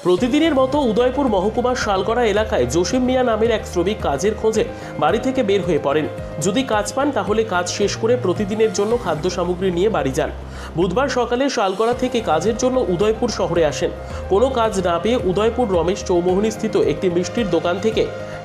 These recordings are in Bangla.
প্রতিদিনের মতো উদয়পুর মহকুমার শালগড়া এলাকায় জসিম মিয়া নামের এক শ্রমিক কাজের খোঁজে বাড়ি থেকে বের হয়ে পড়েন। যদি কাজ পান তাহলে কাজ শেষ করে প্রতিদিনের জন্য খাদ্য সামগ্রী নিয়ে বাড়ি যান। বুধবার সকালে শালগড়া থেকে কাজের জন্য উদয়পুর শহরে আসেন। কোনো কাজ না পেয়ে উদয়পুর রমেশ চৌমোহনী স্থিত একটি মিষ্টির দোকান থেকে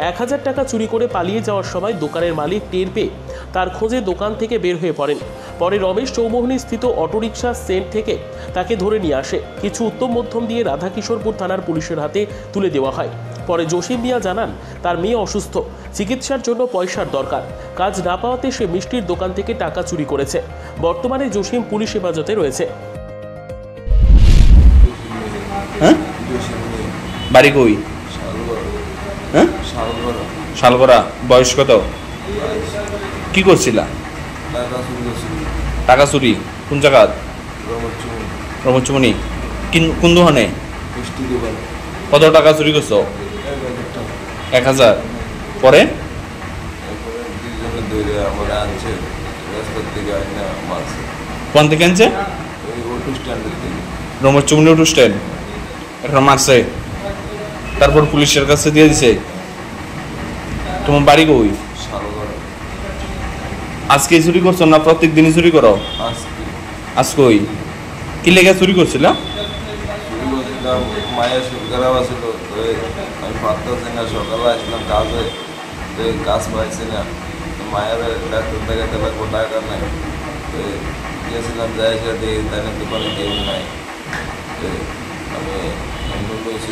1000 টাকা চুরি করে পালিয়ে যাওয়ার সময় দোকানের মালিক টের পেয়ে তার খোঁজে দোকান থেকে বের হয়ে পড়েন। পরে রমেশ চৌমোহনী স্থিত অটোরিকশা স্ট্যান্ড থেকে তাকে ধরে নিয়ে আসে। কিছু উত্তম মধ্যম দিয়ে রাধাকিশোরপুর থানার পুলিশের হাতে তুলে দেওয়া হয়। পরে জসিম মিয়া জানান তার মেয়ে অসুস্থ, চিকিৎসার জন্য পয়সার দরকার। কাজ না পাওয়াতে সে মিষ্টির দোকান থেকে টাকা চুরি করেছে। বর্তমানে জসিম পুলিশ হেফাজতে রয়েছে। বাড়ি কই? হ্যাঁ, শালগড়া। বয়স কত? কি করছিলা? টাকা চুরি কোন জায়গা? রমচুমনি। কোন দোকানে? কত টাকা চুরি করছো? 1000। পরে কোন থেকে আনছে? রমচুমনি অটো স্ট্যান্ড। এখন মারছে, তারপর পুলিশের কাছে দিয়ে দিছে। তোমার বাড়ি কই? আজকে চুরি করছো না প্রত্যেক দিনই চুরি করো? আজকে ওই কি লেগে চুরি করছিল? মায়ের শরীর খারাপ আছিল, আমি পারতেছি না। সকালে আসলাম কাজে, কাজ পাইছি না। মায়ের ডাক্তার দেখাতে লাগবো, টাকা নাই। গিয়েছিলাম, যাই সাথে তাদের দোকানে কেউ নাই। আমি বেশি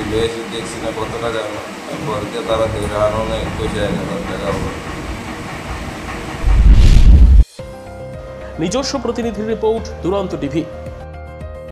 দেখছি না কত টাকা। পরে তারা দেখে আরো অনেক পয়সা 1000 টাকা। নিজস্ব প্রতিনিধির রিপোর্ট, দুরন্ত টিভি।